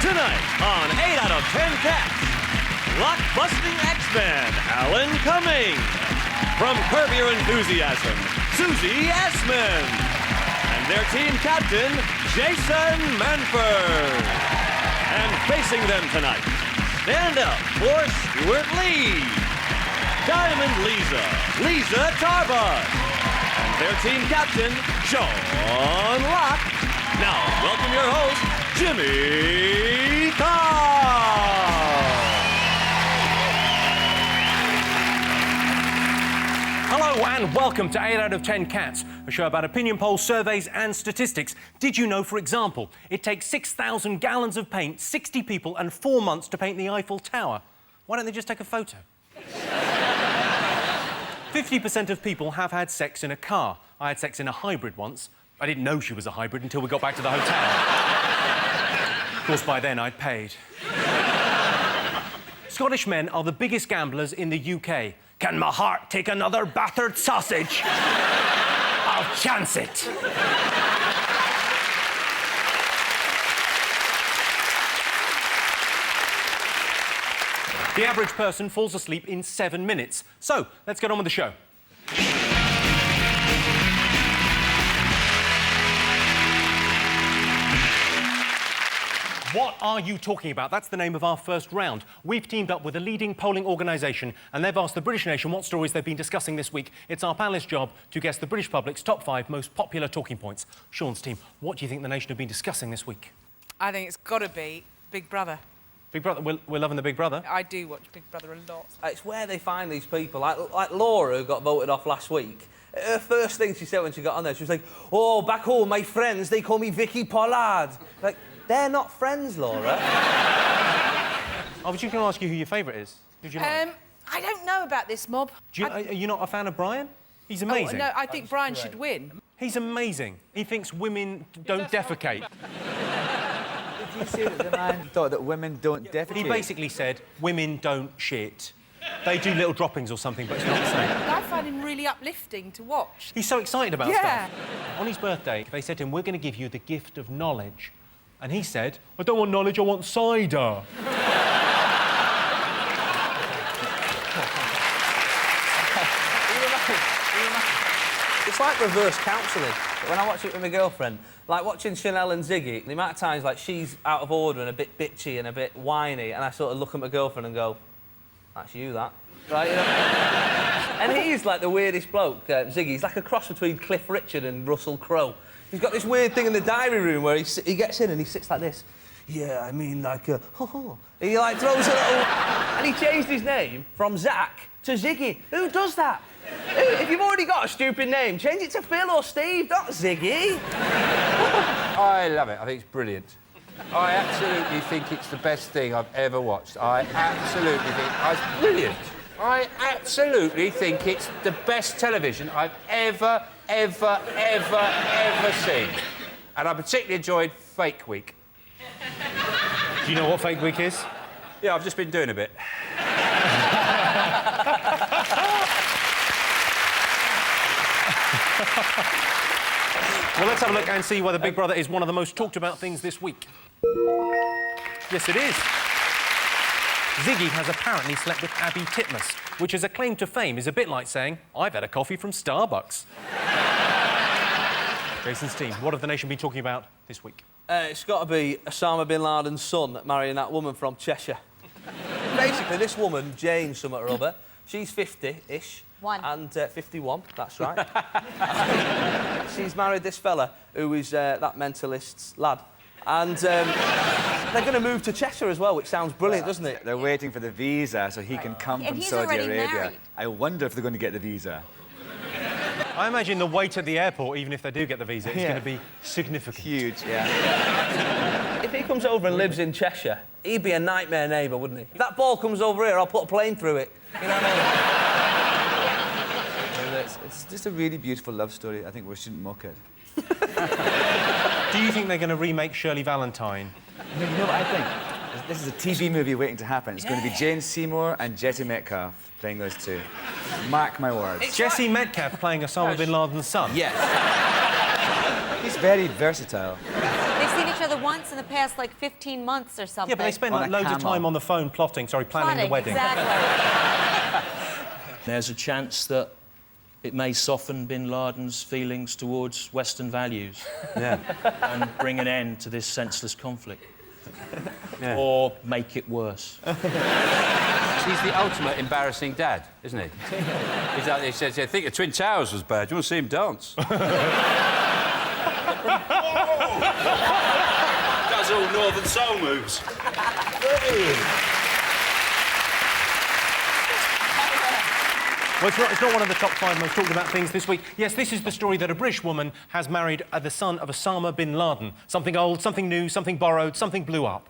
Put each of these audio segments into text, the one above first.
Tonight on 8 out of 10 Cats, blockbusting X-Men, Alan Cumming. From Curb Your Enthusiasm, Susie Essman. And their team captain, Jason Manford. And facing them tonight, stand up for Stuart Lee, Diamond Lisa Tarbus, and their team captain, Sean Locke. Now, welcome your host, Jimmy Carr. Hello and welcome to 8 out of 10 Cats, a show about opinion polls, surveys and statistics. Did you know, for example, it takes 6,000 gallons of paint, 60 people and 4 months to paint the Eiffel Tower? Why don't they just take a photo? 50% of people have had sex in a car. I had sex in a hybrid once. I didn't know she was a hybrid until we got back to the hotel. Of course, by then I'd paid. Scottish men are the biggest gamblers in the UK. Can my heart take another battered sausage? I'll chance it. The average person falls asleep in 7 minutes. So, let's get on with the show. What are you talking about? That's the name of our first round. We've teamed up with a leading polling organisation and they've asked the British nation what stories they've been discussing this week. It's our panellists' job to guess the British public's top 5 most popular talking points. Sean's team, what do you think the nation have been discussing this week? I think it's got to be Big Brother. Big Brother? We're loving the Big Brother. I do watch Big Brother a lot. It's where they find these people, like Laura, who got voted off last week. Her first thing she said when she got on there, she was like, "Oh, back home, my friends, they call me Vicky Pollard." Like, they're not friends, Laura. I was just going to ask you who your favourite is. Who do you like? I don't know about this mob. Are you not a fan of Brian? He's amazing. Oh, no, I think Brian should win. He's amazing. He thinks women don't defecate. Did you say that the man thought that women don't defecate? He basically said, women don't shit. They do little droppings or something, but it's not the same. I find him really uplifting to watch. He's so excited about Yeah. stuff. On his birthday, they said to him, we're going to give you the gift of knowledge. And he said, I don't want knowledge, I want cider. It's like reverse counselling. When I watch it with my girlfriend, like watching Chanel and Ziggy, the amount of times like she's out of order and a bit bitchy and a bit whiny, and I sort of look at my girlfriend and go, "That's you, that." Right? You know? And he's like the weirdest bloke, Ziggy. He's like a cross between Cliff Richard and Russell Crowe. He's got this weird thing in the diary room where he gets in and he sits like this. Yeah, I mean, like, he like throws a little... And he changed his name from Zach to Ziggy. Who does that? If you've already got a stupid name, change it to Phil or Steve, not Ziggy. I love it. I think it's brilliant. I absolutely think it's the best thing I've ever watched. I absolutely think it's brilliant. I absolutely think it's the best television I've ever seen. And I particularly enjoyed Fake Week. Do you know what Fake Week is? Yeah, I've just been doing a bit. Well, let's have a look and see whether Big Brother is one of the most talked about things this week. Yes, it is. Ziggy has apparently slept with Abby Titmus, which as a claim to fame is a bit like saying, I've had a coffee from Starbucks. Jason's team, what have the nation been talking about this week? It's got to be Osama bin Laden's son marrying that woman from Cheshire. Basically, this woman, Jane something or other, she's 50-ish. And 51, that's right. She's married this fella who is that mentalist's lad. And they're going to move to Cheshire as well, which sounds brilliant, doesn't it? They're waiting for the visa so he can come from Saudi Arabia. Married. I wonder if they're going to get the visa. I imagine the wait at the airport, even if they do get the visa, is going to be significant. Huge, yeah. If he comes over and lives in Cheshire, he'd be a nightmare neighbour, wouldn't he? If that ball comes over here, I'll put a plane through it. You know what I mean? It's just a really beautiful love story. I think we shouldn't mock it. Do you think they're going to remake Shirley Valentine? You know what I think? This is a TV movie waiting to happen. It's going to be Jane Seymour and Jesse Metcalfe playing those two. Mark my words. Jesse Metcalfe playing Osama bin Laden's son? Yes. He's very versatile. They've seen each other once in the past, like, 15 months or something. Yeah, but they spend like, loads of time on the phone planning the wedding. Exactly. There's a chance that it may soften bin Laden's feelings towards Western values and bring an end to this senseless conflict. Or make it worse. He's the ultimate embarrassing dad, isn't he? He's like, he says, I think the Twin Towers was bad. Do you want to see him dance? Does all Northern Soul moves. Well, it's not one of the top 5 most talked about things this week. Yes, this is the story that a British woman has married the son of Osama bin Laden. Something old, something new, something borrowed, something blew up.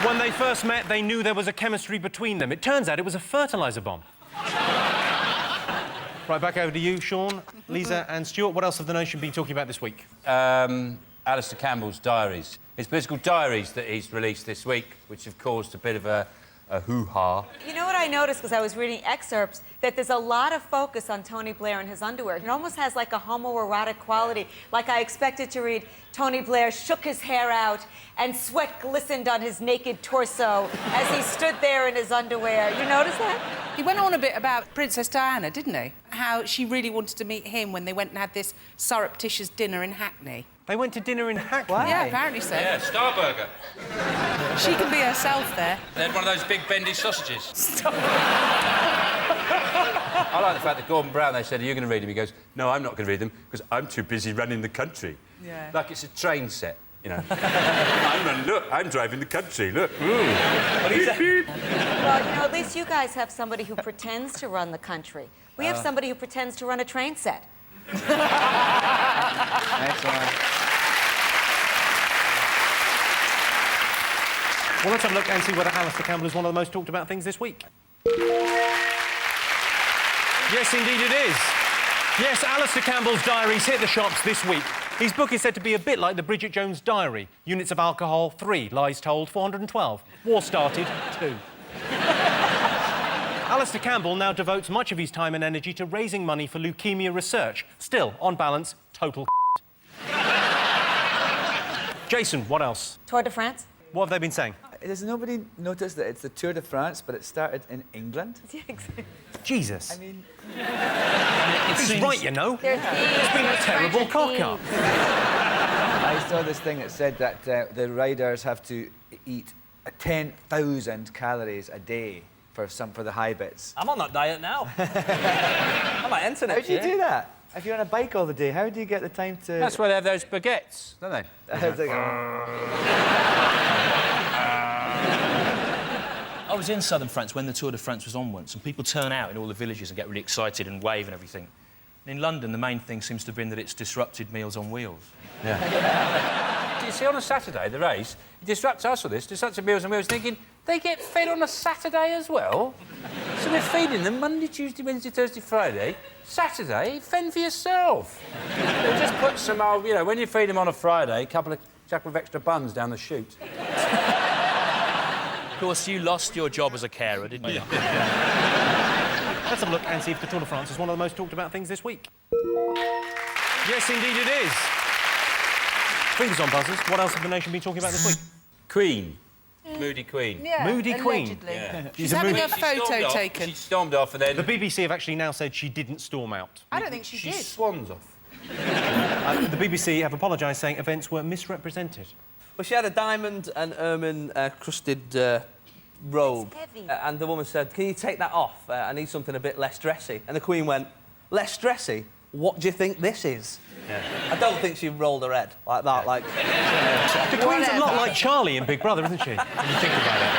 When they first met, they knew there was a chemistry between them. It turns out it was a fertiliser bomb. Right, back over to you, Sean, Lisa and Stuart. What else have the nation been talking about this week? Alistair Campbell's diaries. His political diaries that he's released this week, which have caused a bit of a hoo-ha. You know what I noticed, because I was reading excerpts, that there's a lot of focus on Tony Blair and his underwear. It almost has like a homoerotic quality. Like I expected to read, Tony Blair shook his hair out and sweat glistened on his naked torso as he stood there in his underwear. You notice that? He went on a bit about Princess Diana, didn't he? How she really wanted to meet him when they went and had this surreptitious dinner in Hackney. They went to dinner in Hackney? Yeah, apparently so. Yeah, Starburger. She can be herself there. They had one of those big bendy sausages. I like the fact that Gordon Brown, they said, are you going to read them? He goes, no, I'm not going to read them because I'm too busy running the country. Yeah. Like it's a train set, you know. I'm driving the country, look. Beep, beep. Well, you know, at least you guys have somebody who pretends to run the country. We have somebody who pretends to run a train set. Excellent. Well, let's have a look and see whether Alistair Campbell is one of the most talked about things this week. Yes, indeed it is. Yes, Alistair Campbell's diaries hit the shops this week. His book is said to be a bit like the Bridget Jones Diary. Units of alcohol, 3. Lies told, 412. War started, 2. Alistair Campbell now devotes much of his time and energy to raising money for leukemia research. Still, on balance, total Jason, what else? Tour de France? What have they been saying? Does nobody notice that it's the Tour de France, but it started in England? Yeah, exactly. Jesus. I mean... He's right, you know. There's been a terrible cock-up. I saw this thing that said that the riders have to eat 10,000 calories a day for the high bits. I'm on that diet now. I might enter How next do you year. do that? If you're on a bike all the day, how do you get the time to... That's why they have those baguettes, don't they? I was in southern France when the Tour de France was on once, and people turn out in all the villages and get really excited and wave and everything. And in London, the main thing seems to have been that it's disrupted Meals on Wheels. Yeah. Do you see on a Saturday, the race, it disrupts us with this, disrupts Meals on Wheels, thinking, they get fed on a Saturday as well? So we're feeding them Monday, Tuesday, Wednesday, Thursday, Friday. Saturday, fend for yourself. They just put some old, you know, when you feed them on a Friday, a couple of extra buns down the chute. Of course, you lost your job as a carer, didn't you? Let's have a look and see if the Tour de France is one of the most talked about things this week. Yes, indeed it is. Fingers on buzzers. What else have the nation been talking about this week? Queen. Moody Queen. Yeah, Moody Queen. allegedly. Yeah. She's having a photo She taken. stormed off and then... The BBC have actually now said she didn't storm out. I don't think she She did. swans off. The BBC have apologised, saying events were misrepresented. Well, she had a diamond and ermine crusted robe. It's heavy. And the woman said, can you take that off? I need something a bit less dressy. And the Queen went, less dressy? What do you think this is? Yeah. I don't think she rolled her head like that, like... The Queen's a lot like Charlie in Big Brother, isn't she? When you think about it.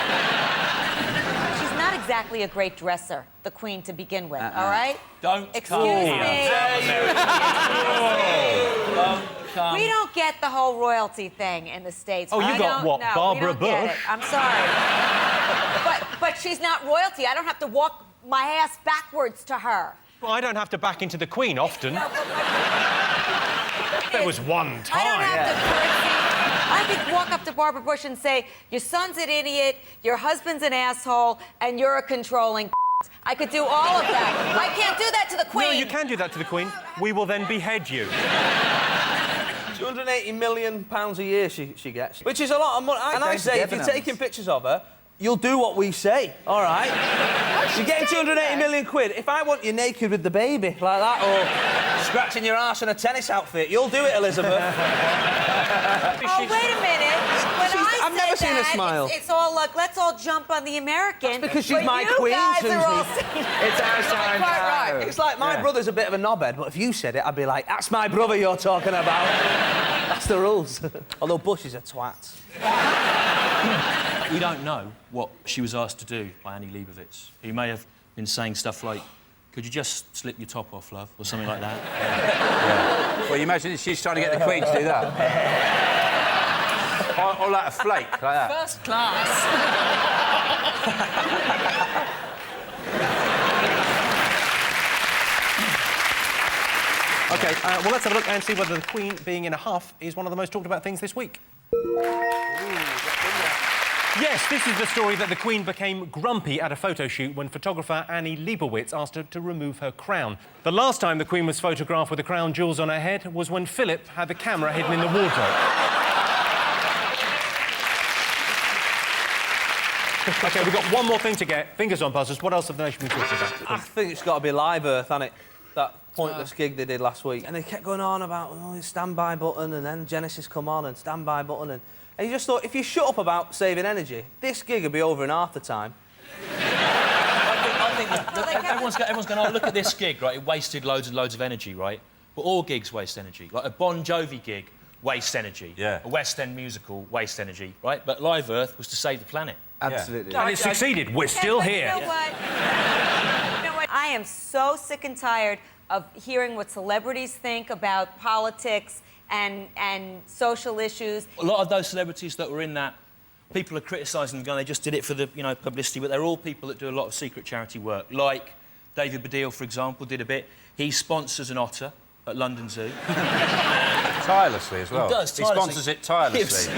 She's not exactly a great dresser, the Queen, to begin with, all right? Don't Excuse come me. here. Don't come. We don't get the whole royalty thing in the States. Oh, you We got don't- what, no, we Barbara don't get Bush? it. I'm sorry. But she's not royalty. I don't have to walk my ass backwards to her. Well, I don't have to back into the Queen often. There was one I don't time. have to curtsy. I could walk up to Barbara Bush and say, your son's an idiot, your husband's an asshole, and you're a controlling I could do all of that. I can't do that to the Queen. No, you can do that to the Queen. We will then behead you. £280 million a year she gets, which is a lot of money. And I say, if you're taking pictures of her, you'll do what we say, all right? You're getting 280 million quid. If I want you naked with the baby, like that, or scratching your arse in a tennis outfit, you'll do it, Elizabeth. Oh, wait a minute. I've never seen her smile. It's all like, let's all jump on the American. That's because she's my queen, Susie. It's our time quite now. right. It's like my brother's a bit of a knobhead, but if you said it, I'd be like, that's my brother you're talking about. That's the rules. Although Bush is a twat. We don't know what she was asked to do by Annie Leibovitz. He may have been saying stuff like, could you just slip your top off, love, or something like that. Yeah. Well, you imagine she's trying to get the Queen to do that. or like a flake, like that. First class. OK, well, let's have a look and see whether the Queen being in a huff is one of the most talked about things this week. Yes, this is the story that the Queen became grumpy at a photo shoot when photographer Annie Leibovitz asked her to remove her crown. The last time the Queen was photographed with the crown jewels on her head was when Philip had the camera hidden in the wardrobe. OK, we've got one more thing to get. Fingers on buzzers. What else have the nation been talking about? I think it's got to be Live Earth, hasn't it? That pointless gig they did last week. And they kept going on about, oh, standby button, and then Genesis come on, and standby button, and you just thought, if you shut up about saving energy, this gig would be over in half the time. I think that everyone's going, oh, look at this gig, right? It wasted loads and loads of energy, right? But all gigs waste energy. Like a Bon Jovi gig wastes energy. Yeah. A West End musical wastes energy, right? But Live Earth was to save the planet. Absolutely. And it succeeded. We're still here. You know what? You know what? I am so sick and tired of hearing what celebrities think about politics and social issues. A lot of those celebrities that were in that, people are criticising them, going, they just did it for the, publicity, but they're all people that do a lot of secret charity work. Like David Baddiel, for example, did a bit. He sponsors an otter at London Zoo. Tirelessly as well. He does, He sponsors it tirelessly.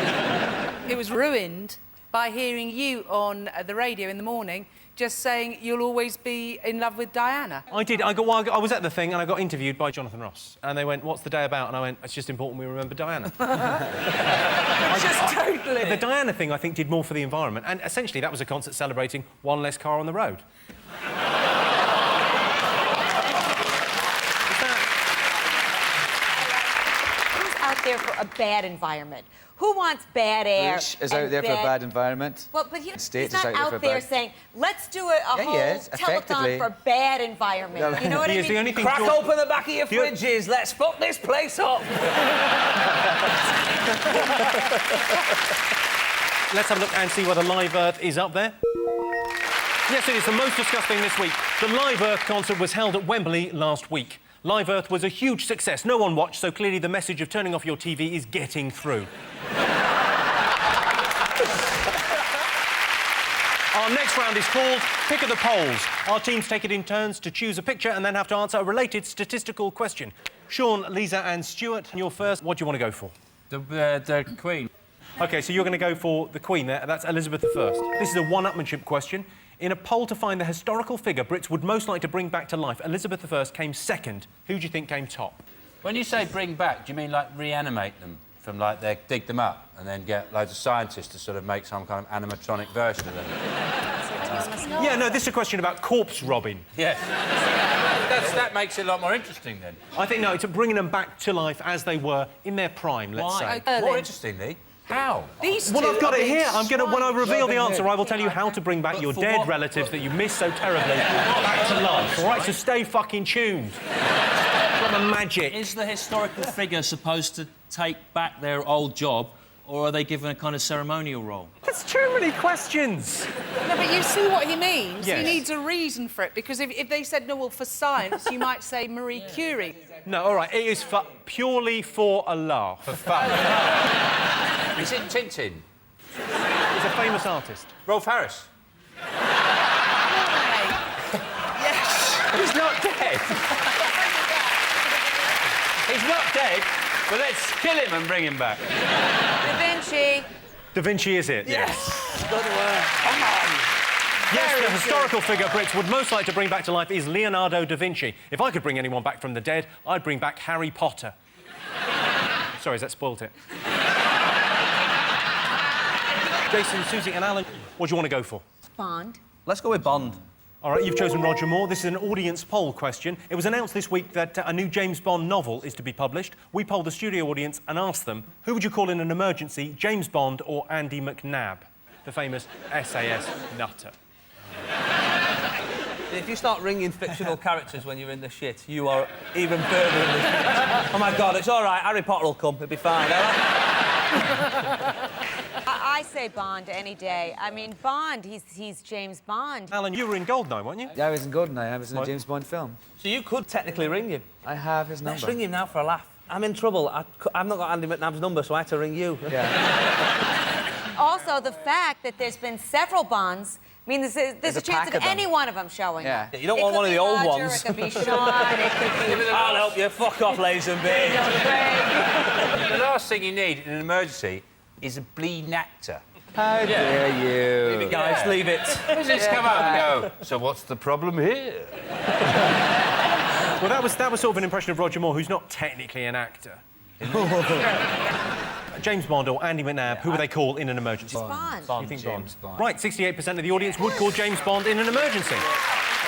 It was ruined by hearing you on the radio in the morning just saying you'll always be in love with Diana. I did. I was at the thing and I got interviewed by Jonathan Ross. And they went, what's the day about? And I went, it's just important we remember Diana. Totally. The Diana thing, I think, did more for the environment. And essentially, that was a concert celebrating one less car on the road. Who's out there for a bad environment? Who wants bad air? Bush is out there for a bad environment. Well, but States he's not is out there saying, let's do a whole telethon for bad environment. No, You know what I mean? The only thing Crack open the back of your fridges, let's fuck this place up. Let's have a look and see whether Live Earth is up there. Yes, it is the most discussed thing this week. The Live Earth concert was held at Wembley last week. Live Earth was a huge success. No one watched, so clearly the message of turning off your TV is getting through. Our next round is called Pick of the Polls. Our teams take it in turns to choose a picture and then have to answer a related statistical question. Sean, Lisa and Stuart, you're first. What do you want to go for? The Queen. OK, so you're going to go for the Queen there. That's Elizabeth I. This is a one-upmanship question. In a poll to find the historical figure Brits would most like to bring back to life, Elizabeth I came second. Who do you think came top? When you say bring back, do you mean, like, reanimate them from, like, they dig them up and then get loads of scientists to sort of make some kind of animatronic version of them? Yeah, no, this is a question about corpse robbing. Yes. That makes it a lot more interesting, then. I think, no, it's bringing them back to life as they were in their prime, let's say. More interestingly, how? These Well, two I've got are it here. being When I reveal the Robin answer, Hood. I will tell you how to bring back your for dead what? relatives that you missed so terribly back to life. All right, so stay fucking tuned. Got the magic. Is the historical figure supposed to take back their old job, or are they given a kind of ceremonial role? That's too many questions. No, but you see what he means? Yes. He needs a reason for it, because if they said, no, well, for science, you might say Marie Curie. No, all right, it is purely for a laugh. For fun. Is it Tintin? He's a famous artist. Rolf Harris? Yes. He's not dead. He's not dead, but let's kill him and bring him back. Da Vinci. Da Vinci is it? Yes. Good work. Come on. Yes, the historical figure Brits would most like to bring back to life is Leonardo da Vinci. If I could bring anyone back from the dead, I'd bring back Harry Potter. Sorry, that spoilt it. Jason, Susie and Alan, what do you want to go for? Bond. Let's go with Bond. All right, you've chosen Roger Moore. This is an audience poll question. It was announced this week that a new James Bond novel is to be published. We polled the studio audience and asked them, who would you call in an emergency, James Bond or Andy McNab, the famous SAS nutter? If you start ringing fictional characters when you're in the shit, you are even further in the shit. Oh, my God, it's all right. Harry Potter will come. It'll be fine. I say Bond any day. I mean, Bond, he's James Bond. Alan, you were in Goldeneye, weren't you? Yeah, I was in Goldeneye. I was in a James Bond film. So you could technically ring him. I have his number. Let's ring him now for a laugh. I'm in trouble. I've not got Andy McNab's number, so I had to ring you. Yeah. Also, the fact that there's been several Bonds means there's a chance of any one of them showing. Yeah. You don't want one of the old Roger, ones. It could be Sean, it could be... I'll help you. Fuck off, Lazenby. The last thing you need in an emergency is a bleeding actor. How dare you? Leave it, guys. Leave it. Just come up and go, so what's the problem here? Well, that was sort of an impression of Roger Moore, who's not technically an actor. James Bond or Andy McNab, who would they call in an emergency? Bond. You think James Bond. Right, 68% of the audience would call James Bond in an emergency.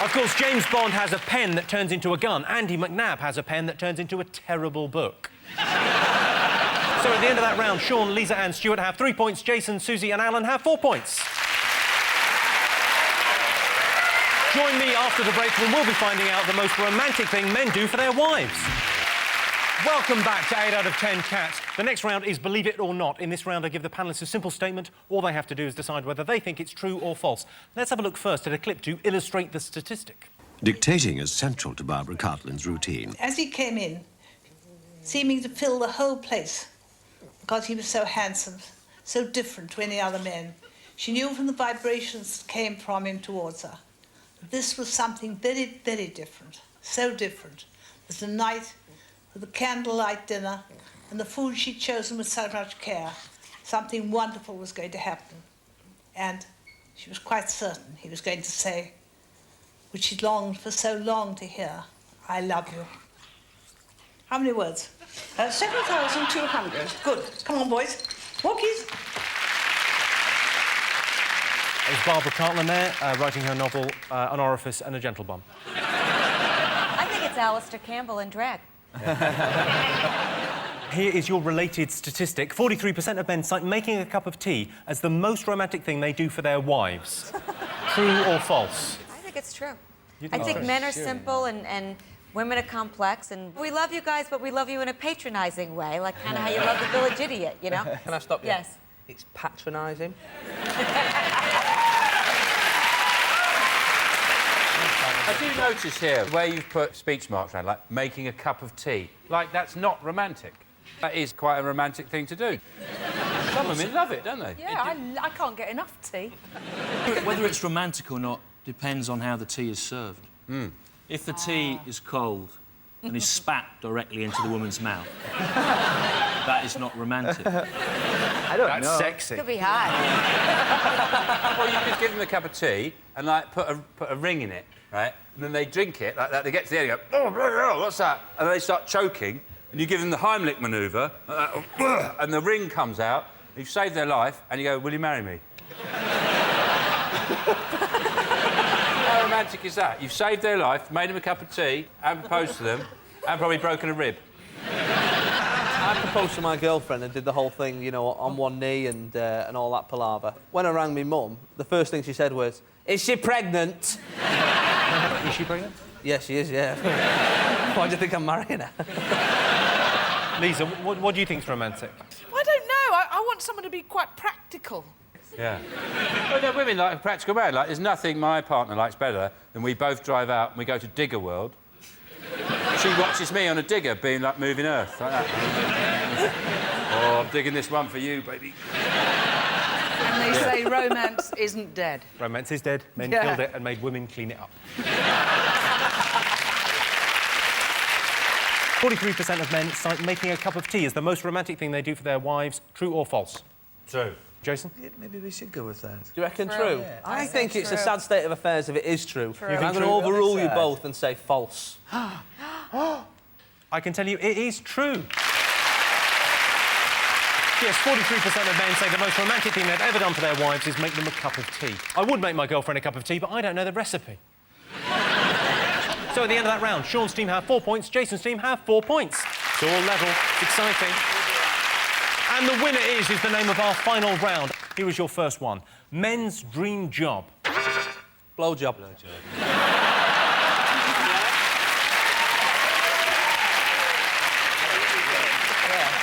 Of course, James Bond has a pen that turns into a gun. Andy McNab has a pen that turns into a terrible book. So at the end of that round, Sean, Lisa and Stuart have 3 points. Jason, Susie and Alan have 4 points. Join me after the break when we'll be finding out the most romantic thing men do for their wives. Welcome back to 8 out of 10 Cats. The next round is Believe It or Not. In this round, I give the panellists a simple statement. All they have to do is decide whether they think it's true or false. Let's have a look first at a clip to illustrate the statistic. Dictating is central to Barbara Cartland's routine. As he came in, seeming to fill the whole place, because he was so handsome, so different to any other men, she knew from the vibrations that came from him towards her that this was something very, very different, so different that the night with the candlelight dinner and the food she'd chosen with so much care, something wonderful was going to happen. And she was quite certain he was going to say, which she'd longed for so long to hear, I love you. How many words? 7,200. Good. Come on, boys. Walkies. It was Barbara Cartland there, writing her novel, An Orifice and a Gentle Bum. I think it's Alistair Campbell in drag. Here is your related statistic. 43% of men cite making a cup of tea as the most romantic thing they do for their wives. True or false? I think it's true. You I think think it's men are simple and women are complex, and we love you guys, but we love you in a patronising way, like kind of how you love the village idiot, you know? Can I stop you? Yes. It's patronising. I do notice here where you've put speech marks around, like making a cup of tea. Like, that's not romantic. That is quite a romantic thing to do. Some women love it, don't they? Yeah, I can't get enough tea. Whether it's romantic or not depends on how the tea is served. If the tea is cold and is spat directly into the woman's mouth, that is not romantic. I don't know. That's sexy. Could be hot. Well, you could give them a cup of tea and, like, put a ring in it, right? And then they drink it like that. They get to the end and go, oh, what's that? And then they start choking, and you give them the Heimlich manoeuvre, and the ring comes out. You've saved their life, and you go, will you marry me? How romantic is that? You've saved their life, made them a cup of tea, and proposed to them, and probably broken a rib. I proposed to my girlfriend and did the whole thing, you know, on one knee and all that palaver. When I rang me mum, the first thing she said was, is she pregnant? Is she pregnant? Yeah, she is, yeah. Why do you think I'm marrying her? Lisa, what do you think's romantic? I don't know. I want someone to be quite practical. Yeah. Well, no, women like a practical man. Like, there's nothing my partner likes better than we both drive out and we go to Digger World. She watches me on a digger being like moving earth, like that. Oh, I'm digging this one for you, baby. And they say romance isn't dead. Romance is dead. Men killed it and made women clean it up. 43% of men cite making a cup of tea as the most romantic thing they do for their wives. True or false? True. Jason? Yeah, maybe we should go with that. Do you reckon true? Yeah. I think it's a sad state of affairs if it is true. True. I'm going to true? overrule Really you sad. both and say false. I can tell you it is true. Yes, 43% of men say the most romantic thing they've ever done for their wives is make them a cup of tea. I would make my girlfriend a cup of tea, but I don't know the recipe. So at the end of that round, Sean's team have 4 points, Jason's team have 4 points. It's all level. It's exciting. And the winner is the name of our final round. Here is your first one. Men's dream job. Blowjob.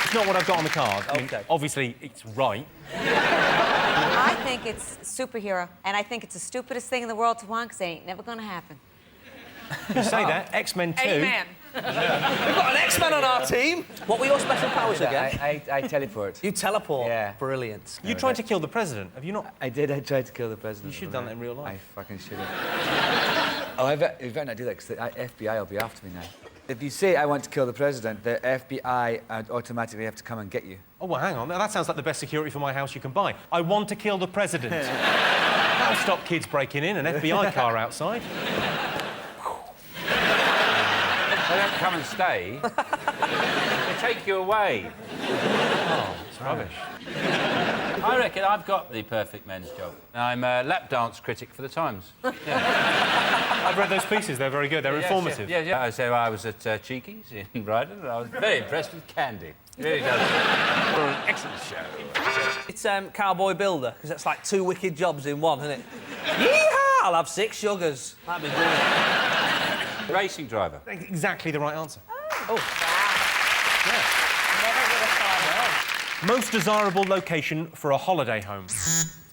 It's not what I've got on the card. I mean, OK. obviously, it's right. I think it's superhero, and I think it's the stupidest thing in the world to want, because it ain't never gonna happen. You say that. X-Men 2. Amen. We've got an X-Men on our team. What were your special powers again? I teleport. You teleport? Yeah. Brilliant. You tried to kill the president, have you not? I did. I tried to kill the president. You should have done that in real life. I fucking should have. Oh, I better not do that, because the FBI will be after me now. If you say I want to kill the president, the FBI automatically have to come and get you. Oh, well, hang on. That sounds like the best security for my house you can buy. I want to kill the president. That'll stop kids breaking in, an FBI car outside. They don't come and stay. They take you away. Oh, it's rubbish. I reckon I've got the perfect men's job. I'm a lap dance critic for the Times. Yeah. I've read those pieces. They're very good. They're informative. Yeah. So I was at Cheeky's in Brighton, and I was very impressed with Candy. It really does. An excellent show. It's Cowboy Builder, because it's like 2 wicked jobs in one, isn't it? Yeehaw! I'll have 6 sugars. That'd be brilliant. Racing driver. Exactly the right answer. Never would have thought. Most desirable location for a holiday home.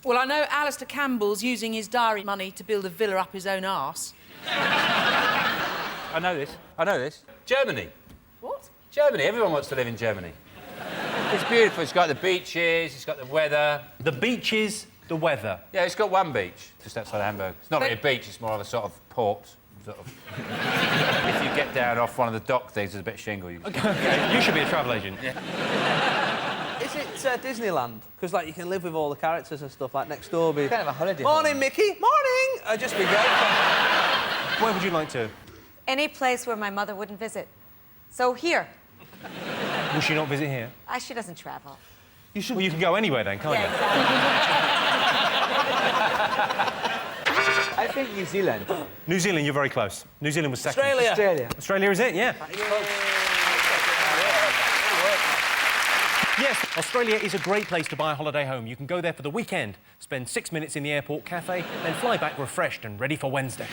Well, I know Alistair Campbell's using his diary money to build a villa up his own arse. I know this. Germany. What? Germany. Everyone wants to live in Germany. It's beautiful. It's got the beaches, it's got the weather. The beaches, the weather. Yeah, it's got one beach just outside of Hamburg. It's not really a beach, it's more of a sort of port. Sort of. If you get down off one of the dock things, there's a bit of shingle. Okay. You should be a travel agent. Yeah. Is it Disneyland? Because, like, you can live with all the characters and stuff, like, next door be... Kind of a holiday. Morning, Mickey! Morning! I'd just be great. Where would you like to? Any place where my mother wouldn't visit. So here. Will she not visit here? She doesn't travel. Well, you can go anywhere then, can't you? I think New Zealand. New Zealand, you're very close. New Zealand was second. Australia. Australia is it? Yeah. Yes, Australia is a great place to buy a holiday home. You can go there for the weekend, spend 6 minutes in the airport cafe, then fly back refreshed and ready for Wednesday.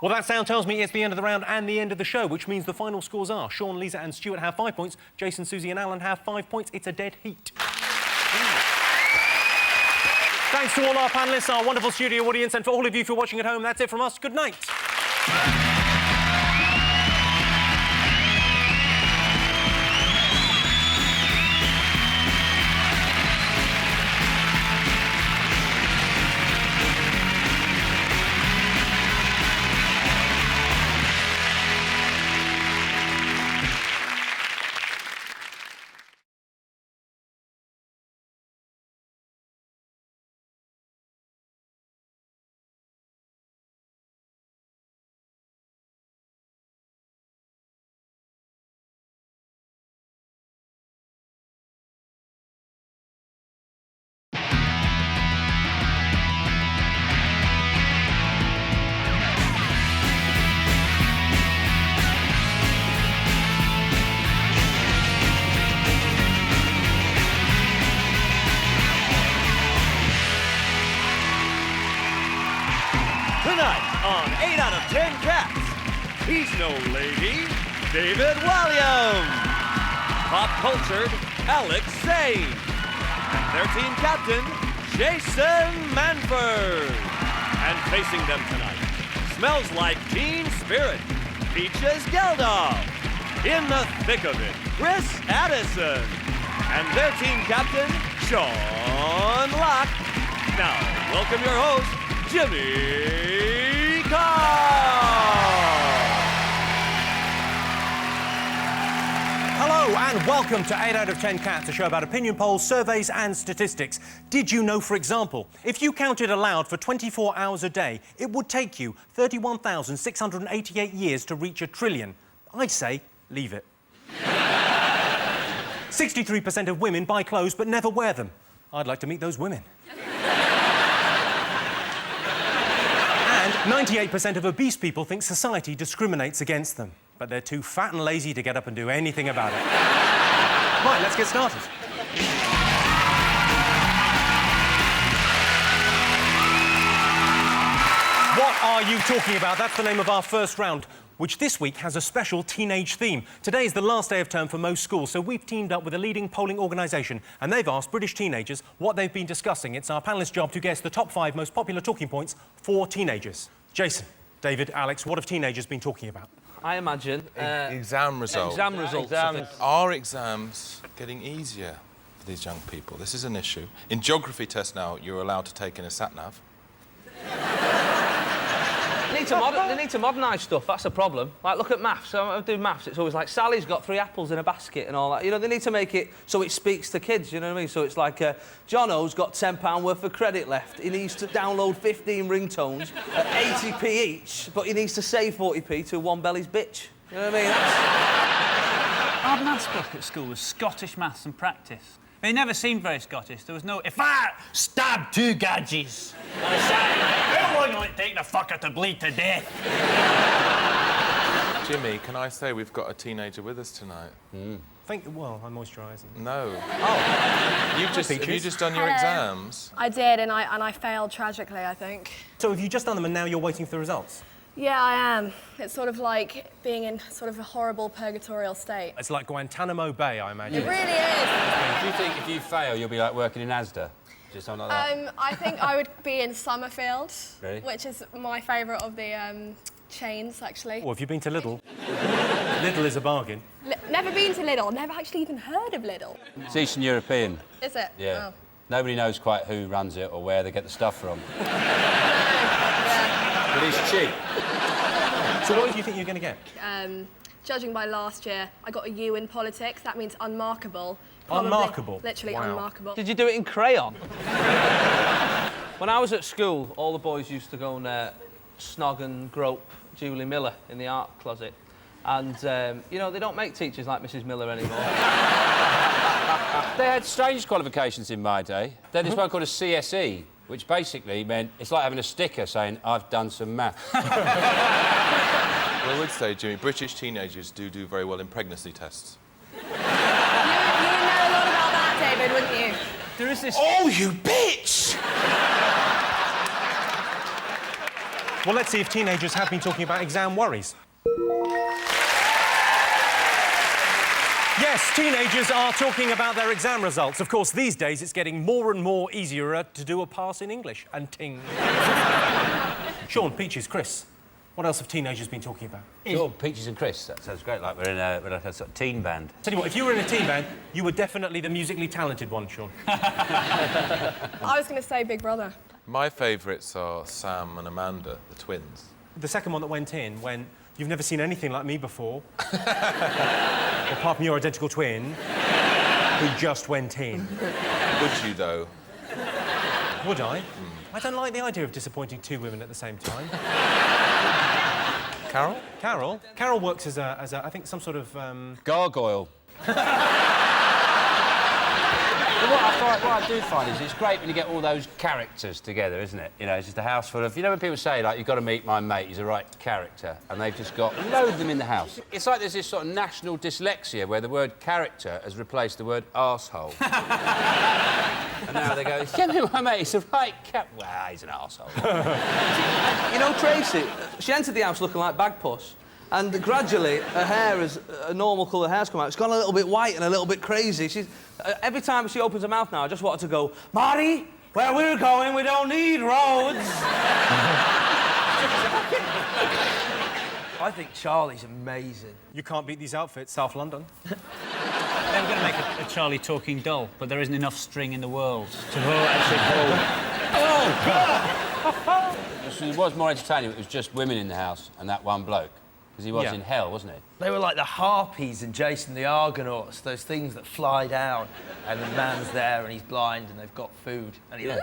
Well, that sound tells me it's the end of the round and the end of the show, which means the final scores are Sean, Lisa and Stuart have 5 points, Jason, Susie and Alan have 5 points. It's a dead heat. Thanks to all our panellists, our wonderful studio audience, and for all of you for watching at home, that's it from us. Good night. Tonight on 8 out of 10 Cats, he's no lady, David Walliam. Pop cultured, Alex Zane. And their team captain, Jason Manford. And facing them tonight, Smells Like Teen Spirit, Peaches Geldof. In the thick of it, Chris Addison. And their team captain, Sean Locke. Now, welcome your host, Jimmy Carr! Hello and welcome to 8 out of 10 Cats, a show about opinion polls, surveys and statistics. Did you know, for example, if you counted aloud for 24 hours a day, it would take you 31,688 years to reach 1 trillion? I'd say, leave it. 63% of women buy clothes but never wear them. I'd like to meet those women. And 98% of obese people think society discriminates against them, but they're too fat and lazy to get up and do anything about it. Right, let's get started. What are you talking about? That's the name of our first round, which this week has a special teenage theme. Today is the last day of term for most schools, so we've teamed up with a leading polling organisation and they've asked British teenagers what they've been discussing. It's our panellists' job to guess the top 5 most popular talking points for teenagers. Jason, David, Alex, what have teenagers been talking about? I imagine... exam results. Exam results. Are exams getting easier for these young people? This is an issue. In geography tests now, you're allowed to take in a sat-nav. They need to modernise stuff, that's a problem. Like, look at maths. So I do maths, it's always like, Sally's got 3 apples in a basket and all that. You know, they need to make it so it speaks to kids, you know what I mean? So it's like, Jono's got £10 worth of credit left. He needs to download 15 ringtones at 80p each, but he needs to save 40p to One Belly's bitch. You know what I mean? Our maths book at school was Scottish maths and practice. They never seemed very Scottish. There was no... If I stabbed 2 gadgets, I sat how long will it take the fucker to bleed to death? Jimmy, can I say we've got a teenager with us tonight? Well, I'm moisturising. No. Oh. Have you just done your exams? I did, and I failed tragically, I think. So have you just done them and now you're waiting for the results? Yeah, I am. It's sort of like being in sort of a horrible purgatorial state. It's like Guantanamo Bay, I imagine. It really is. Do you think if you fail, you'll be like working in Asda? Just something like that? I think I would be in Summerfield, Really? which is my favourite of the chains, actually. Well, have you been to Lidl? Lidl is a bargain. Never been to Lidl. Never actually even heard of Lidl. It's Eastern European. Is it? Yeah. Oh. Nobody knows quite who runs it or where they get the stuff from. Yeah. But it's cheap. So what do you think you're going to get? Judging by last year, I got a U in politics. That means unmarkable. Probably, unmarkable? Literally Wow. unmarkable. Did you do it in crayon? When I was at school, all the boys used to go and snog and grope Julie Miller in the art closet. And, you know, they don't make teachers like Mrs Miller anymore. They had strange qualifications in my day. They had this one called a CSE, which basically meant it's like having a sticker saying, I've done some maths. Well, I would say, Jimmy, British teenagers do very well in pregnancy tests. You would know a lot about that, David, wouldn't you? There is this... Oh, you bitch! Well, let's see if teenagers have been talking about exam worries. Yes, teenagers are talking about their exam results. Of course, these days it's getting more and more easier to do a pass in English. And ting. Sean, Peaches, Chris, what else have teenagers been talking about? Sure, Peaches and Chris. That sounds great, like we're in a sort of teen band. Tell you what, if you were in a teen band, you were definitely the musically talented one, Sean. I was going to say Big Brother. My favourites are Sam and Amanda, the twins. The second one that went in, when you've never seen anything like me before, apart from your identical twin, who just went in. Would you, though? Would I? I don't like the idea of disappointing 2 women at the same time. Carol? Carol works as a I think, some sort of... Gargoyle. What I do find is it's great when you get all those characters together, isn't it? You know, it's just a house full of... You know when people say, like, you've got to meet my mate, he's a right character, and they've just got a load of them in the house. It's like there's this sort of national dyslexia where the word character has replaced the word arsehole. And now they go, get me my mate, he's a right well, he's an arsehole. You know, Tracy, she entered the house looking like Bagpuss. And gradually, her hair is a normal colour hair's come out. It's gone a little bit white and a little bit crazy. She's every time she opens her mouth now, I just want her to go, Marty, where we're going, we don't need roads. I think Charlie's amazing. You can't beat these outfits, South London. They were going to make a Charlie talking doll, but there isn't enough string in the world to actually hold. Oh, God! It was more entertaining if it was just women in the house and that one bloke. Because he was in hell, wasn't he? They were like the harpies in Jason the Argonauts, those things that fly down, and the man's there and he's blind and they've got food, and he's like...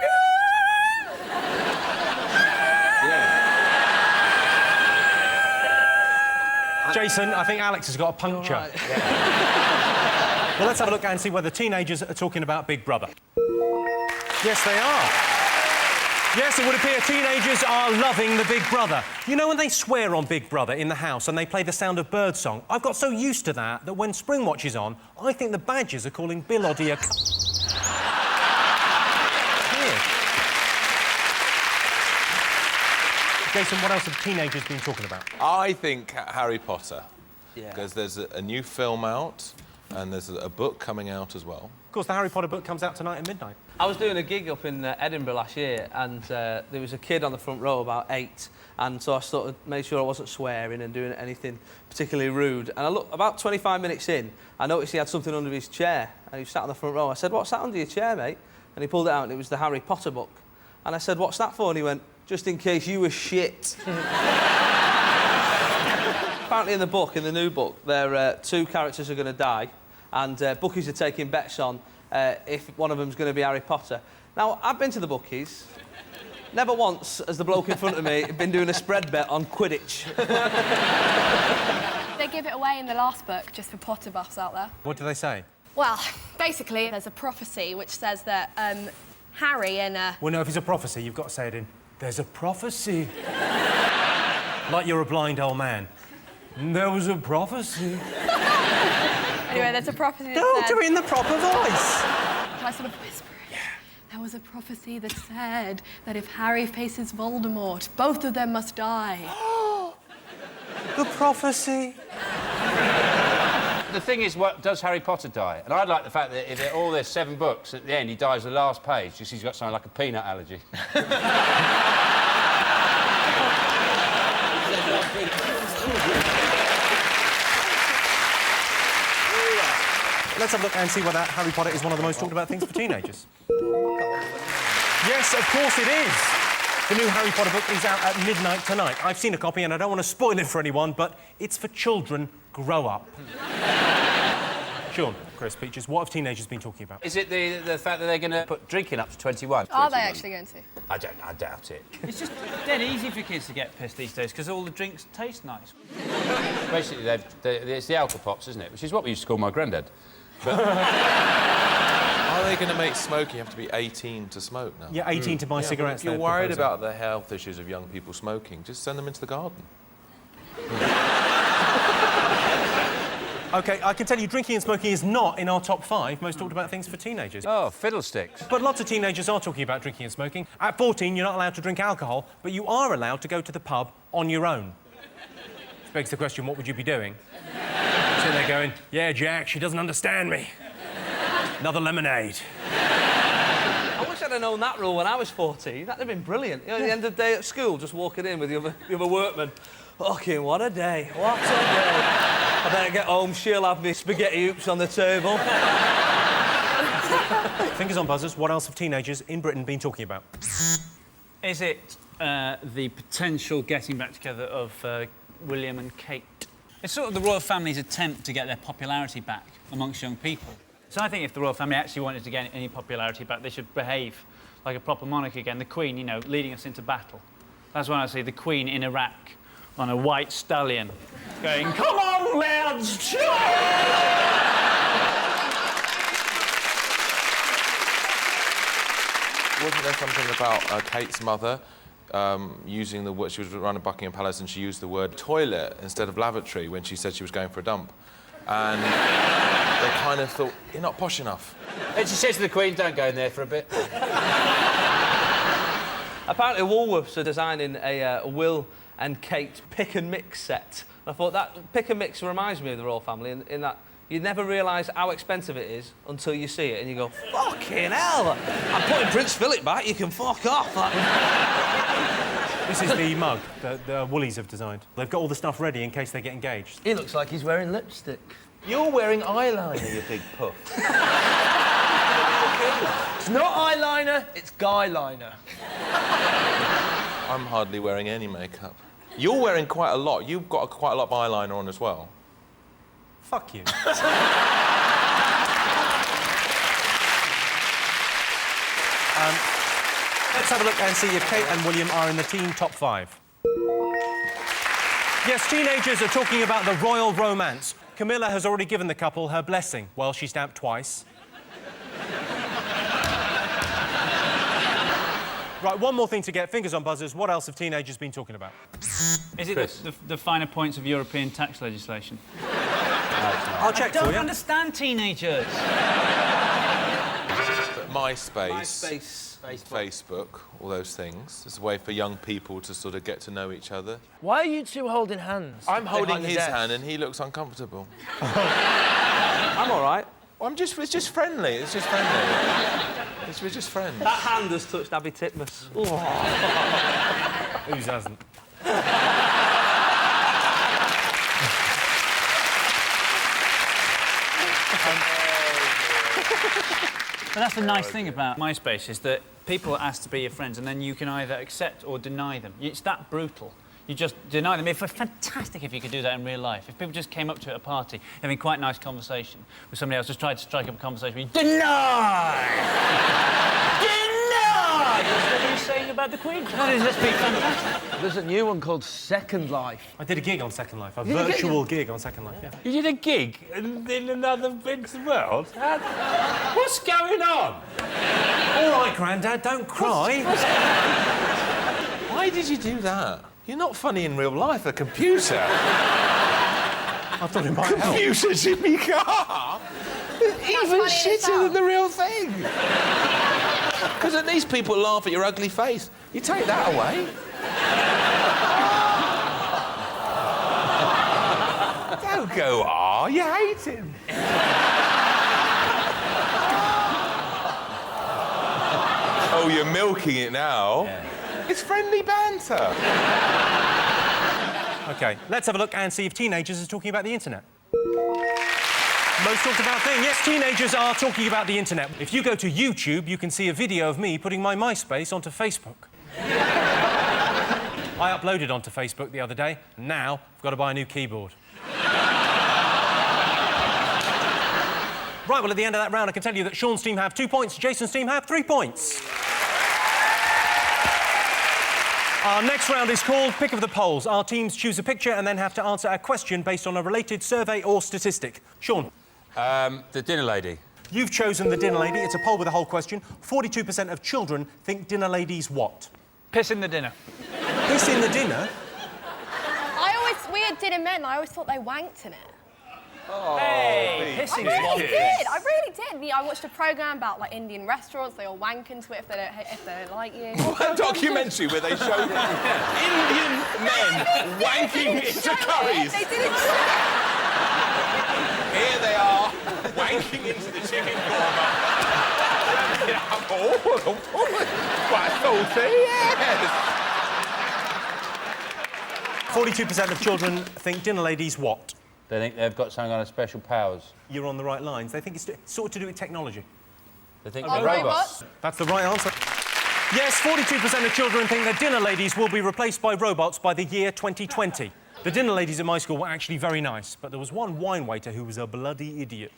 Jason, I think Alex has got a puncture. Right. Well, let's have a look and see whether teenagers are talking about Big Brother. Yes, they are. Yes, it would appear teenagers are loving the Big Brother. You know when they swear on Big Brother in the house and they play the Sound of Birdsong? I've got so used to that when Springwatch is on, I think the Badgers are calling Bill Oddie a... Jason, what else have teenagers been talking about? I think Harry Potter. Yeah. Because there's a new film out and there's a book coming out as well. Of course, the Harry Potter book comes out tonight at midnight. I was doing a gig up in Edinburgh last year, and there was a kid on the front row, about 8, and so I sort of made sure I wasn't swearing and doing anything particularly rude. And I looked, about 25 minutes in, I noticed he had something under his chair, and he sat on the front row. I said, "What's that under your chair, mate?" And he pulled it out, and it was the Harry Potter book. And I said, "What's that for?" And he went, "Just in case you were shit." Apparently in the book, in the new book, there 2 characters are going to die, and bookies are taking bets on if one of them's going to be Harry Potter. Now, I've been to the bookies. Never once has the bloke in front of me been doing a spread bet on Quidditch. They give it away in the last book, just for Potter buffs out there. What do they say? Well, basically, there's a prophecy which says that Harry and... Well, no, if it's a prophecy, you've got to say it in... There's a prophecy. Like you're a blind old man. There was a prophecy. Anyway, there's a prophecy that No, says... do it in the proper voice. Can I sort of whisper it? Yeah. There was a prophecy that said that if Harry faces Voldemort, both of them must die. The prophecy. The thing is, what does Harry Potter die? And I like the fact that if all there's 7 books, at the end he dies the last page, just he's got something like a peanut allergy. Let's have a look and see whether Harry Potter is one of the most talked about things for teenagers. Yes, of course it is. The new Harry Potter book is out at midnight tonight. I've seen a copy and I don't want to spoil it for anyone, but it's for children. Grow up. Sean, Chris, Peaches, what have teenagers been talking about? Is it the fact that they're going to put drinking up to 21? Are they actually going to? I doubt it. It's just dead easy for kids to get pissed these days because all the drinks taste nice. Basically, it's the alcohol pops, isn't it? Which is what we used to call my granddad. But... Are they going to make smoking? You have to be 18 to smoke now. Yeah, 18 to buy cigarettes. If you're worried about the health issues of young people smoking, just send them into the garden. OK, I can tell you drinking and smoking is not in our top 5 most talked about things for teenagers. Oh, fiddlesticks. But lots of teenagers are talking about drinking and smoking. At 14, you're not allowed to drink alcohol, but you are allowed to go to the pub on your own. Which begs the question, what would you be doing? Sitting there going, "Yeah, Jack, she doesn't understand me. Another lemonade." I wish I'd have known that rule when I was 14. That'd have been brilliant. You know, at the end of the day at school, just walking in with the other workmen. Fucking what a day. What a day. I better get home, she'll have me spaghetti hoops on the table. Fingers on buzzers, what else have teenagers in Britain been talking about? Is it the potential getting back together of William and Kate? It's sort of the royal family's attempt to get their popularity back amongst young people. So I think if the royal family actually wanted to get any popularity back, they should behave like a proper monarch again. The Queen, you know, leading us into battle. That's when I see the Queen in Iraq on a white stallion going, "Come on, lads, charge!" Wasn't there something about Kate's mother using the word... She was running Buckingham Palace and she used the word toilet instead of lavatory when she said she was going for a dump. And they kind of thought, "You're not posh enough." And she says to the Queen, "Don't go in there for a bit." Apparently Woolworths are designing a Will and Kate pick and mix set. I thought that pick and mix reminds me of the royal family in that you never realise how expensive it is until you see it and you go, "Fucking hell, I'm putting Prince Philip back, you can fuck off." This is the mug that the Woolies have designed. They've got all the stuff ready in case they get engaged. He looks like he's wearing lipstick. You're wearing eyeliner, you big puff. It's not eyeliner, it's guy liner. I'm hardly wearing any makeup. You're wearing quite a lot. You've got quite a lot of eyeliner on as well. Fuck you. Let's have a look and see if Kate and William are in the teen top 5. Yes, teenagers are talking about the royal romance. Camilla has already given the couple her blessing. Well, she stamped twice. Right, one more thing to get. Fingers on buzzers. What else have teenagers been talking about? Is it the finer points of European tax legislation? I'll check for you. I don't understand teenagers. MySpace, Facebook, all those things. It's a way for young people to sort of get to know each other. Why are you two holding hands? I'm holding behind the his desk? hand and he looks uncomfortable. I'm all right. It's just friendly. It's just friendly. We're just friends. That hand has touched Abby Titmus. Whose hasn't? But that's the nice thing about MySpace, is that people are asked to be your friends and then you can either accept or deny them. It's that brutal. You just deny them. It'd be fantastic if you could do that in real life. If people just came up to you at a party, having quite a nice conversation with somebody else, just tried to strike up a conversation with you, deny! Deny! That's what you're saying about the Queen. That would just be fantastic. There's a new one called Second Life. I did a gig on Second Life. A virtual gig on Second Life, yeah. You did a gig in another bit of the world? What's going on? All right, Grandad, don't cry. Why did you do that? You're not funny in real life, a computer. I thought it might help. Computer Jimmy Carr? Even shitter than the real thing. Because at least people laugh at your ugly face. You take that away. Don't go, you hate him. Oh, you're milking it now. Yeah. It's friendly banter. OK, let's have a look and see if teenagers are talking about the internet. Most talked about thing. Yes, teenagers are talking about the internet. If you go to YouTube, you can see a video of me putting my MySpace onto Facebook. I uploaded onto Facebook the other day. Now, I've got to buy a new keyboard. Right, well, at the end of that round, I can tell you that Sean's team have 2 points, Jason's team have 3 points. Our next round is called Pick of the Polls. Our teams choose a picture and then have to answer a question based on a related survey or statistic. Sean? The dinner lady. You've chosen the dinner lady. It's a poll with a whole question. 42% of children think dinner ladies what? Piss in the dinner. Piss in the dinner? We had dinner men, I always thought they wanked in it. Oh, hey, pissing I really did. I really did. I watched a programme about like Indian restaurants. They all wank into it if they don't like you. What documentary where they showed Indian men wanking into curries? They did it. Here they are, wanking into the chicken korma. Quite salty, yes. 42% of children think dinner ladies what? They think they've got some kind of special powers. You're on the right lines. They think it's sort of to do with technology. They think they're robots. That's the right answer. Yes, 42% of children think that dinner ladies will be replaced by robots by the year 2020. The dinner ladies at my school were actually very nice, but there was one wine waiter who was a bloody idiot.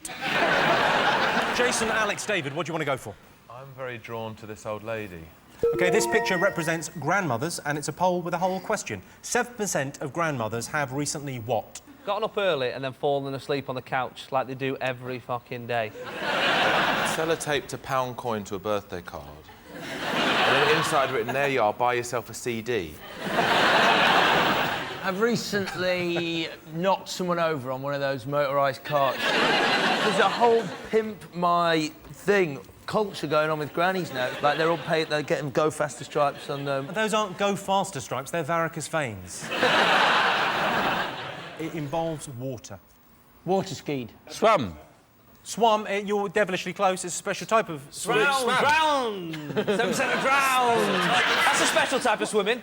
Jason, Alex, David, what do you want to go for? I'm very drawn to this old lady. OK, this picture represents grandmothers, and it's a poll with a whole question. 7% of grandmothers have recently what? Gotten up early and then fallen asleep on the couch like they do every fucking day. Sellotaped a pound coin to a birthday card. And then inside written, there you are, buy yourself a CD. I've recently knocked someone over on one of those motorised carts. There's a whole pimp my thing culture going on with grannies now. Like, they're all paid, they're getting go faster stripes on them. Those aren't go faster stripes, they're varicose veins. It involves water. Water skied. Swum. Swum, you're devilishly close. It's a special type of swimming. Drown! 7% of drown! That's a special type of swimming.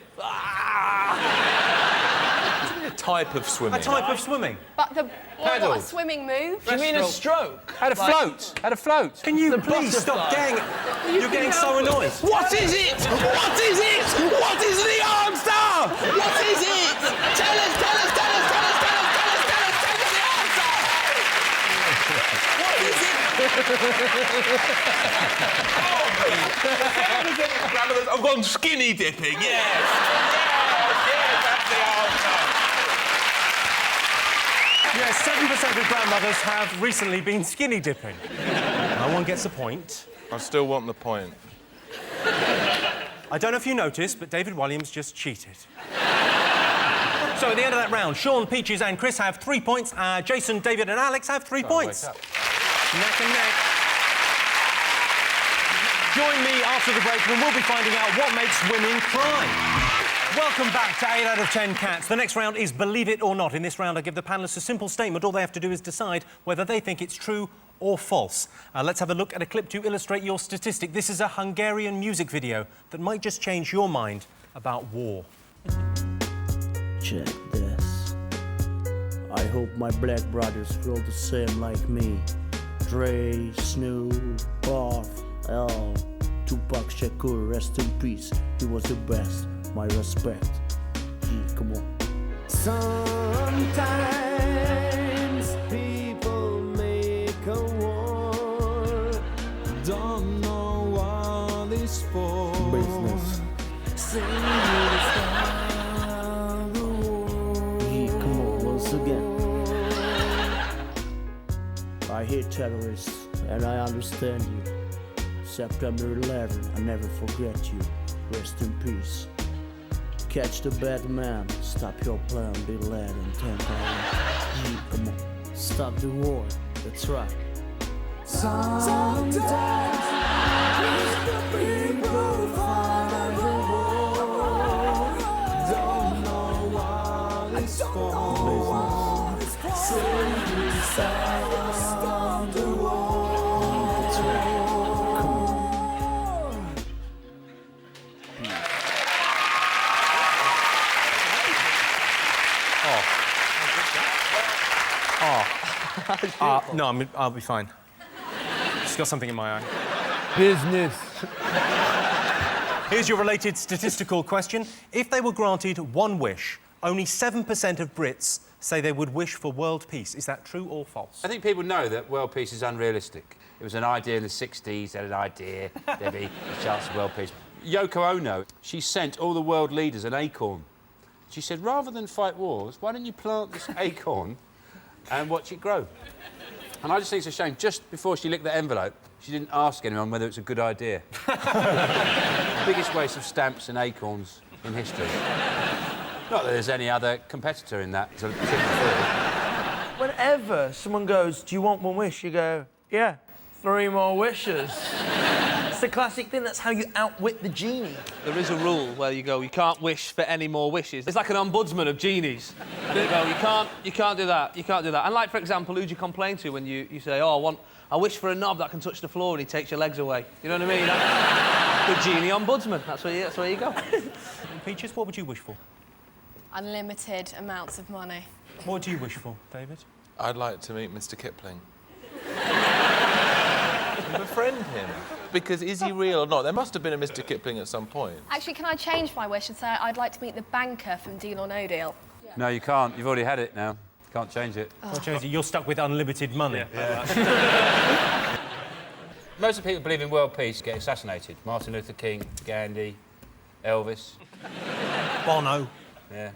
A type of swimming. A type of swimming. But what a swimming move. Do you mean a stroke? Had a float. Had a float. Can you please stop getting... You're getting so annoyed. What is it? What is it? What is the answer? What is it? Tell us, tell us, tell us, tell us, tell us, tell us, tell us, tell us the answer! What is it? I've gone skinny dipping, yes. Yes, that's the answer. Yes, 7% of grandmothers have recently been skinny dipping. No one gets a point. I still want the point. I don't know if you noticed, but David Williams just cheated. So at the end of that round, Sean, Peaches and Chris have 3 points. Jason, David and Alex have 3 points. Neck and neck. Join me after the break when we'll be finding out what makes women cry. Welcome back to 8 out of 10 Cats. The next round is Believe It or Not. In this round, I give the panellists a simple statement. All they have to do is decide whether they think it's true or false. Let's have a look at a clip to illustrate your statistic. This is a Hungarian music video that might just change your mind about war. Check this. I hope my black brothers feel the same like me. Dre, Snoop, Puff, L, Tupac Shakur, rest in peace. He was the best. My respect. Come on. Sometimes people make a war, don't know what it's for. Business. Sing it, start the war. Come on, once again. I hate terrorists, and I understand you. September 11, I never forget you. Rest in peace. Catch the bad man, stop your plan, be led and temper. Come on, stop the war, that's right. Sometimes people fight the war, don't know what it's for. Sing this stop the war. That's right. No, I'll be fine. Just got something in my eye. Business. Here's your related statistical question. If they were granted one wish, only 7% of Brits say they would wish for world peace. Is that true or false? I think people know that world peace is unrealistic. It was an idea in the 60s, they had an idea, there'd be a chance of world peace. Yoko Ono, she sent all the world leaders an acorn. She said, rather than fight wars, why don't you plant this acorn and watch it grow? And I just think it's a shame, just before she licked the envelope, she didn't ask anyone whether it's a good idea. Biggest waste of stamps and acorns in history. Not that there's any other competitor in that particular field. Whenever someone goes, do you want one wish? You go, yeah, 3 more wishes. It's the classic thing, that's how you outwit the genie. There is a rule where you go, you can't wish for any more wishes. It's like an ombudsman of genies. And they go, you can't do that, you can't do that. And like, for example, who do you complain to when you say, oh, I wish for a knob that can touch the floor and he takes your legs away. You know what I mean? The genie ombudsman, that's where you go. Peaches, what would you wish for? Unlimited amounts of money. What do you wish for, David? I'd like to meet Mr. Kipling. Befriend him. Because is he real or not? There must have been a Mr. Kipling at some point. Actually, can I change my wish and say I'd like to meet the banker from Deal or No Deal? No, you can't. You've already had it now. Can't change it. Can't change it. You're stuck with unlimited money. Yeah. Most of the people who believe in world peace get assassinated. Martin Luther King, Gandhi, Elvis. Bono. Yeah.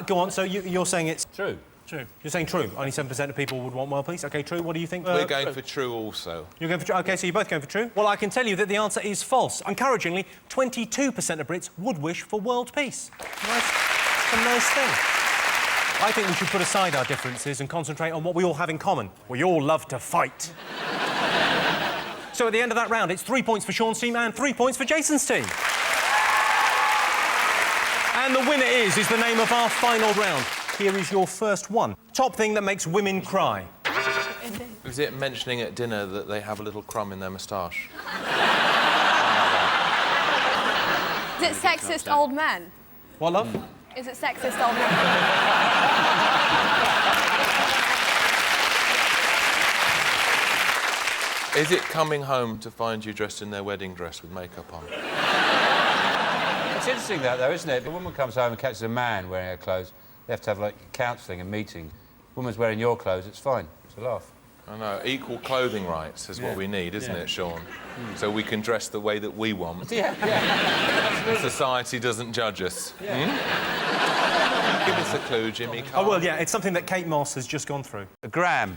Go on, so you're saying it's... True. True. You're saying true. Only 7% of people would want world peace. OK, true. What do you think? We're going for true also. You're going for true? OK, so you're both going for true? Well, I can tell you that the answer is false. Encouragingly, 22% of Brits would wish for world peace. Nice. It's a nice thing. I think we should put aside our differences and concentrate on what we all have in common. We all love to fight. So at the end of that round, it's 3 points for Sean's team and 3 points for Jason's team. And the winner is the name of our final round. Here is your first one. Top thing that makes women cry. Is it mentioning at dinner that they have a little crumb in their moustache? Is it sexist old men? What, love? Is it sexist old men? Is it coming home to find you dressed in their wedding dress with makeup on? It's interesting that, though, isn't it? If a woman comes home and catches a man wearing her clothes, they have to have, like, counselling and meeting. Woman's wearing your clothes, it's fine. It's a laugh. I know. Equal clothing rights is what we need, isn't it, Sean? So we can dress the way that we want. Yeah. Society doesn't judge us. Yeah. Give us the clue, Jimmy Carr. Oh, well, yeah, it's something that Kate Moss has just gone through. A gram.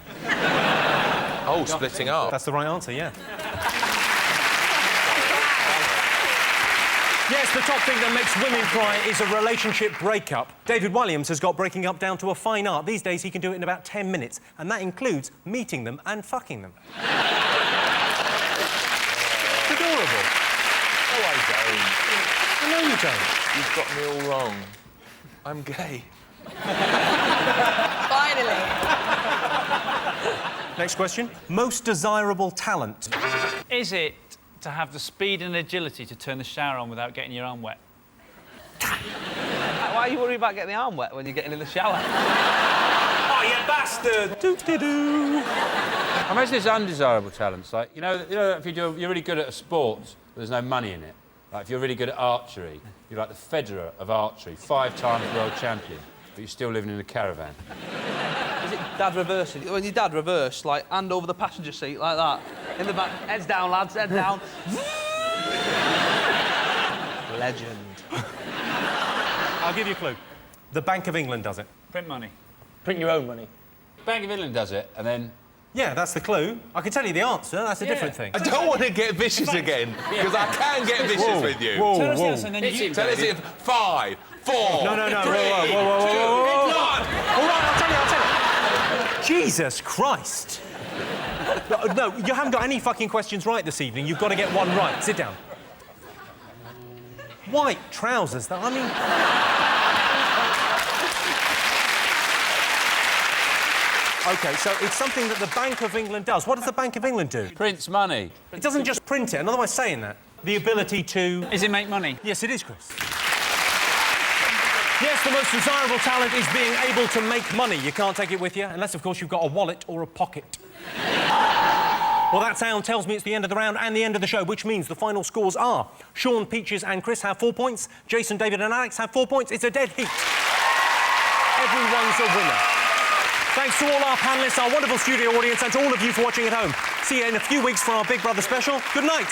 Oh, splitting up. That's the right answer, yeah. Yes, the top thing that makes women cry is a relationship breakup. David Walliams has got breaking up down to a fine art. These days, he can do it in about 10 minutes, and that includes meeting them and fucking them. It's adorable. No, I don't. No, you don't. You've got me all wrong. I'm gay. Finally. Next question. Most desirable talent. Is it to have the speed and agility to turn the shower on without getting your arm wet? Why are you worried about getting the arm wet when you're getting in the shower? Oh, you bastard! Doo-doo-doo. I imagine it's undesirable talents. Like, you know, if you're really good at a sport, but there's no money in it. Like, if you're really good at archery, you're like the Federer of archery, 5-time world champion, but you're still living in a caravan. Is it dad reversing? When your dad reversed, like, hand over the passenger seat, like that. In the back, heads down, lads, head down. Legend. I'll give you a clue. The Bank of England does it. Print money. Print your own money. Bank of England does it, and then... Yeah, that's the clue. I can tell you the answer. That's a different thing. I don't want to get vicious again, because I can get vicious with you. Whoa, Tell us the whoa. answer and then you... Tell us it 5, 4, No, 3, 2, 1. All right, I'll tell you. Jesus Christ. No, you haven't got any fucking questions right this evening. You've got to get one right. Sit down. White trousers, I mean... OK, so it's something that the Bank of England does. What does the Bank of England do? Prints money. It doesn't just print it. Another way of saying that. The ability to... Is it make money? Yes, it is, Chris. Yes, the most desirable talent is being able to make money. You can't take it with you, unless, of course, you've got a wallet or a pocket. Well, that sound tells me it's the end of the round and the end of the show, which means the final scores are Sean, Peaches and Chris have 4 points, Jason, David and Alex have 4 points. It's a dead heat. Everyone's a winner. Thanks to all our panellists, our wonderful studio audience, and to all of you for watching at home. See you in a few weeks for our Big Brother special. Good night.